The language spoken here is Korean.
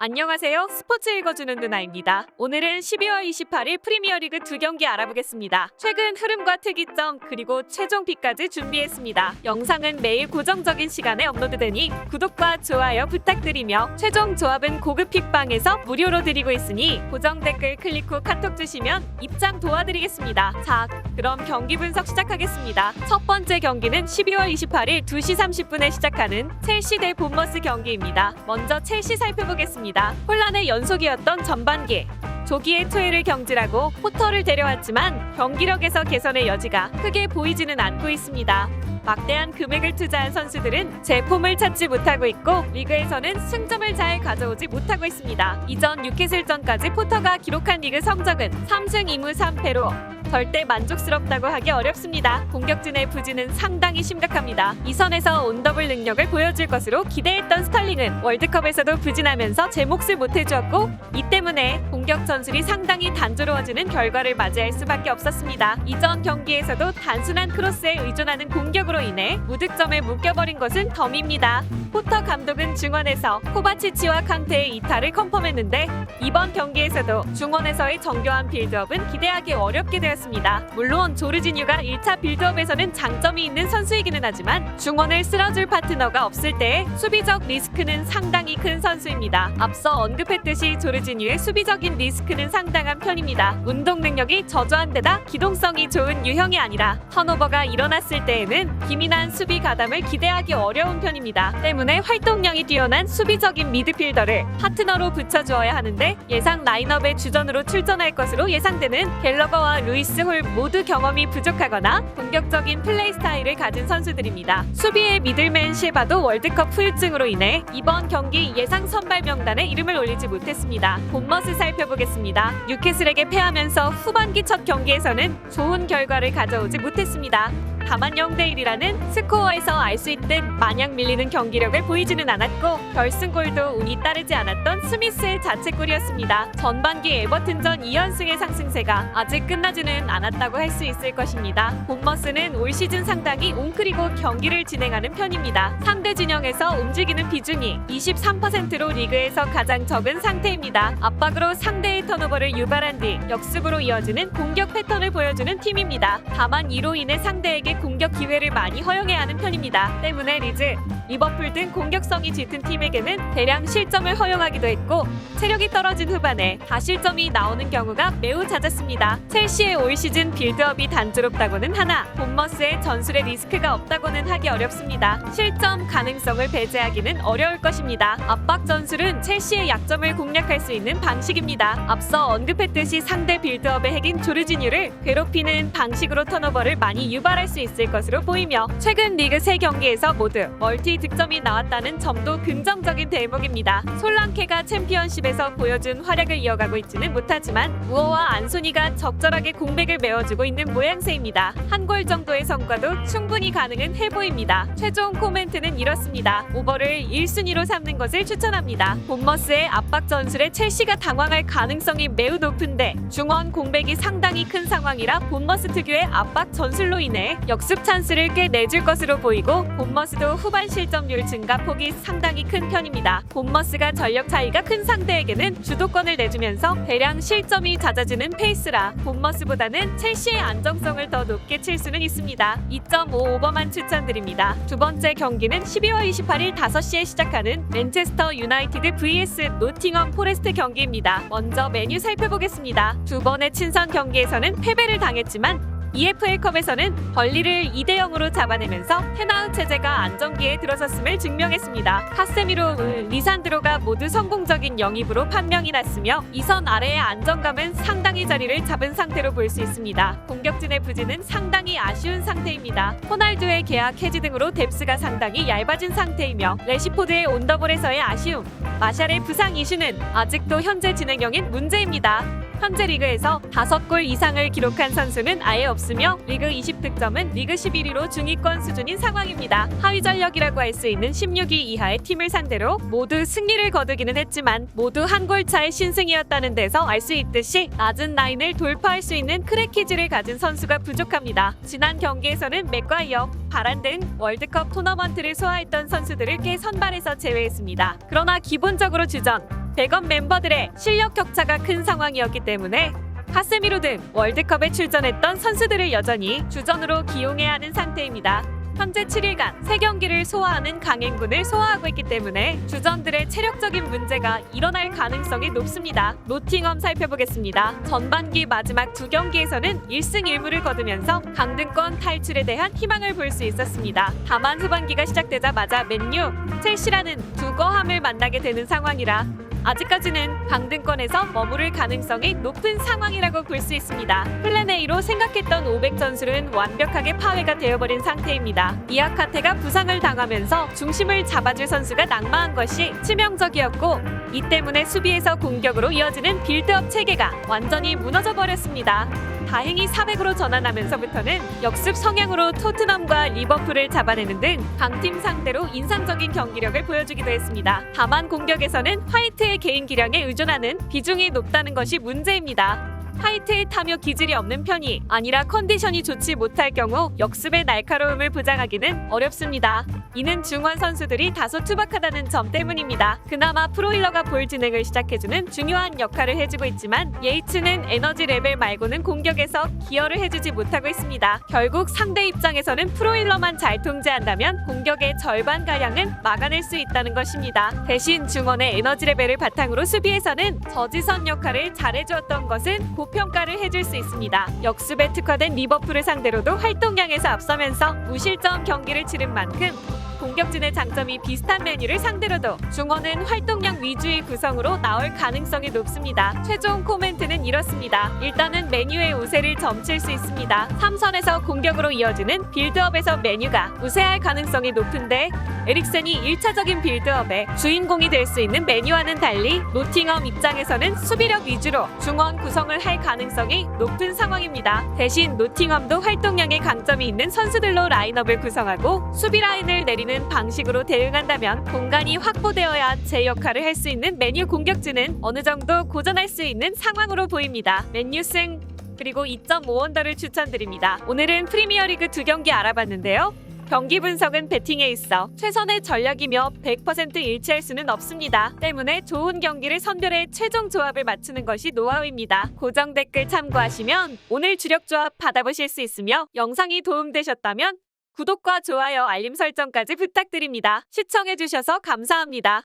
안녕하세요. 스포츠 읽어주는 누나입니다. 오늘은 12월 28일 프리미어리그 2경기 알아보겠습니다. 최근 흐름과 특이점 그리고 최종 픽까지 준비했습니다. 영상은 매일 고정적인 시간에 업로드되니 구독과 좋아요 부탁드리며 최종 조합은 고급 픽방에서 무료로 드리고 있으니 고정 댓글 클릭 후 카톡 주시면 입장 도와드리겠습니다. 자, 그럼 경기 분석 시작하겠습니다. 첫 번째 경기는 12월 28일 2시 30분에 시작하는 첼시 대 본머스 경기입니다. 먼저 첼시 살펴보겠습니다. 혼란의 연속이었던 전반기. 조기에 퇴회를 경질하고 포터를 데려왔지만 경기력에서 개선의 여지가 크게 보이지는 않고 있습니다. 막대한 금액을 투자한 선수들은 제 폼을 찾지 못하고 있고 리그에서는 승점을 잘 가져오지 못하고 있습니다. 이전 뉴캐슬전까지 포터가 기록한 리그 성적은 3승 2무 3패로 절대 만족스럽다고 하기 어렵습니다. 공격진의 부진은 상당히 심각합니다. 이 선에서 온더블 능력을 보여줄 것으로 기대했던 스털링은 월드컵에서도 부진하면서 제 몫을 못해주었고 이 때문에 공격 전술이 상당히 단조로워지는 결과를 맞이할 수밖에 없었습니다. 이전 경기에서도 단순한 크로스에 의존하는 공격으로 인해 무득점에 묶여버린 것은 덤입니다. 포터 감독은 중원에서 코바치치와 칸테의 이탈을 컨펌했는데 이번 경기에서도 중원에서의 정교한 빌드업은 기대하기 어렵게 되었습니다. 물론 조르지뉴가 1차 빌드업에서는 장점이 있는 선수이기는 하지만 중원을 쓸어줄 파트너가 없을 때의 수비적 리스크는 상당히 큰 선수입니다. 앞서 언급했듯이 조르지뉴의 수비적인 리스크는 상당한 편입니다. 운동 능력이 저조한 데다 기동성이 좋은 유형이 아니라 턴오버가 일어났을 때에는 기민한 수비 가담을 기대하기 어려운 편입니다. 때문에 활동량이 뛰어난 수비적인 미드필더를 파트너로 붙여주어야 하는데 예상 라인업의 주전으로 출전할 것으로 예상되는 갤러거와 루이스 홀 모두 경험이 부족하거나 공격적인 플레이 스타일을 가진 선수들입니다. 수비의 미들맨 실바도 월드컵 후유증으로 인해 이번 경기 예상 선발 명단에 이름을 올리지 못했습니다. 본머스 살펴보겠습니다. 뉴캐슬에게 패하면서 후반기 첫 경기에서는 좋은 결과를 가져오지 못했습니다. 다만 0대1이라는 스코어에서 알 수 있듯 마냥 밀리는 경기력을 보이지는 않았고 결승골도 운이 따르지 않았던 스미스의 자책골이었습니다. 전반기 에버튼전 2연승의 상승세가 아직 끝나지는 않았다고 할 수 있을 것입니다. 본머스는 올 시즌 상당히 웅크리고 경기를 진행하는 편입니다. 상대 진영에서 움직이는 비중이 23%로 리그에서 가장 적은 상태입니다. 압박으로 상대의 턴오버를 유발한 뒤 역습으로 이어지는 공격 패턴을 보여주는 팀입니다. 다만 이로 인해 상대에게 공격 기회를 많이 허용해야 하는 편입니다. 때문에 리즈, 리버풀 등 공격성이 짙은 팀에게는 대량 실점을 허용하기도 했고 체력이 떨어진 후반에 다실점이 나오는 경우가 매우 잦았습니다. 첼시의 올 시즌 빌드업이 단조롭다고는 하나 본머스의 전술에 리스크가 없다고는 하기 어렵습니다. 실점 가능성을 배제하기는 어려울 것입니다. 압박 전술은 첼시의 약점을 공략할 수 있는 방식입니다. 앞서 언급했듯이 상대 빌드업의 핵인 조르지뉴를 괴롭히는 방식으로 턴오버를 많이 유발할 수 있을 것으로 보이며 최근 리그 3경기에서 모두 멀티 득점이 나왔다는 점도 긍정적인 대목입니다. 솔랑케가 챔피언십에서 보여준 활약을 이어가고 있지는 못하지만 무어와 안소니가 적절하게 공백을 메워주고 있는 모양새입니다. 한 골 정도의 성과도 충분히 가능은 해 보입니다. 최종 코멘트는 이렇습니다. 오버를 1순위로 삼는 것을 추천합니다. 본머스의 압박 전술에 첼시가 당황할 가능성이 매우 높은데 중원 공백이 상당히 큰 상황이라 본머스 특유의 압박 전술로 인해 역습 찬스를 꽤 내줄 것으로 보이고 본머스도 후반 실점률 증가 폭이 상당히 큰 편입니다. 본머스가 전력 차이가 큰 상대에게는 주도권을 내주면서 대량 실점이 잦아지는 페이스라 본머스보다는 첼시의 안정성을 더 높게 칠 수는 있습니다. 2.5 오버만 추천드립니다. 두 번째 경기는 12월 28일 5시에 시작하는 맨체스터 유나이티드 vs 노팅엄 포레스트 경기입니다. 먼저 메뉴 살펴보겠습니다. 두 번의 친선 경기에서는 패배를 당했지만 EFL컵에서는 벌리를 2대0으로 잡아내면서 테나우 체제가 안정기에 들어섰음을 증명했습니다. 카세미로, 리산드로가 모두 성공적인 영입으로 판명이 났으며 이 선 아래의 안정감은 상당히 자리를 잡은 상태로 볼 수 있습니다. 공격진의 부진은 상당히 아쉬운 상태입니다. 호날두의 계약 해지 등으로 뎁스가 상당히 얇아진 상태이며 레시포드의 온더볼에서의 아쉬움, 마샬의 부상 이슈는 아직도 현재 진행형인 문제입니다. 현재 리그에서 5골 이상을 기록한 선수는 아예 없으며 리그 20득점은 리그 11위로 중위권 수준인 상황입니다. 하위 전력이라고 할 수 있는 16위 이하의 팀을 상대로 모두 승리를 거두기는 했지만 모두 한 골 차의 신승이었다는 데서 알 수 있듯이 낮은 라인을 돌파할 수 있는 크래키즈를 가진 선수가 부족합니다. 지난 경기에서는 맥과이어, 바란 등 월드컵 토너먼트를 소화했던 선수들을 꽤 선발해서 제외했습니다. 그러나 기본적으로 주전, 백업 멤버들의 실력 격차가 큰 상황이었기 때문에 카세미로 등 월드컵에 출전했던 선수들을 여전히 주전으로 기용해야 하는 상태입니다. 현재 7일간 3경기를 소화하는 강행군을 소화하고 있기 때문에 주전들의 체력적인 문제가 일어날 가능성이 높습니다. 노팅엄 살펴보겠습니다. 전반기 마지막 2경기에서는 1승 1무를 거두면서 강등권 탈출에 대한 희망을 볼 수 있었습니다. 다만 후반기가 시작되자마자 맨유, 첼시라는 두 거함을 만나게 되는 상황이라 아직까지는 강등권에서 머무를 가능성이 높은 상황이라고 볼 수 있습니다. 플랜 A로 생각했던 500 전술은 완벽하게 파괴가 되어버린 상태입니다. 이아카테가 부상을 당하면서 중심을 잡아줄 선수가 낙마한 것이 치명적이었고 이 때문에 수비에서 공격으로 이어지는 빌드업 체계가 완전히 무너져버렸습니다. 다행히 400으로 전환하면서부터는 역습 성향으로 토트넘과 리버풀을 잡아내는 등 강팀 상대로 인상적인 경기력을 보여주기도 했습니다. 다만 공격에서는 화이트의 개인 기량에 의존하는 비중이 높다는 것이 문제입니다. 화이트의 탐욕 기질이 없는 편이 아니라 컨디션이 좋지 못할 경우 역습의 날카로움을 보장하기는 어렵습니다. 이는 중원 선수들이 다소 투박하다는 점 때문입니다. 그나마 프로일러가 볼 진행을 시작해주는 중요한 역할을 해주고 있지만 예이츠는 에너지 레벨 말고는 공격에서 기여를 해주지 못하고 있습니다. 결국 상대 입장에서는 프로일러만 잘 통제한다면 공격의 절반가량은 막아낼 수 있다는 것입니다. 대신 중원의 에너지 레벨을 바탕으로 수비에서는 저지선 역할을 잘해주었던 것은 고평가를 해줄 수 있습니다. 역습에 특화된 리버풀을 상대로도 활동량에서 앞서면서 무실점 경기를 치른 만큼 공격진의 장점이 비슷한 메뉴를 상대로도 중원은 활동량 위주의 구성으로 나올 가능성이 높습니다. 최종 코멘트는 이렇습니다. 일단은 메뉴의 우세를 점칠 수 있습니다. 3선에서 공격으로 이어지는 빌드업에서 메뉴가 우세할 가능성이 높은데 에릭센이 1차적인 빌드업의 주인공이 될 수 있는 메뉴와는 달리 노팅엄 입장에서는 수비력 위주로 중원 구성을 할 가능성이 높은 상황입니다. 대신 노팅엄도 활동량에 강점이 있는 선수들로 라인업을 구성하고 수비 라인을 내리는 방식으로 대응한다면 공간이 확보되어야 제 역할을 할 수 있는 메뉴 공격진은 어느 정도 고전할 수 있는 상황으로 보입니다. 맨유 승 그리고 2.5원더를 추천드립니다. 오늘은 프리미어리그 2경기 알아봤는데요. 경기 분석은 배팅에 있어 최선의 전략이며 100% 일치할 수는 없습니다. 때문에 좋은 경기를 선별해 최종 조합을 맞추는 것이 노하우입니다. 고정 댓글 참고하시면 오늘 주력 조합 받아보실 수 있으며 영상이 도움되셨다면 구독과 좋아요, 알림 설정까지 부탁드립니다. 시청해주셔서 감사합니다.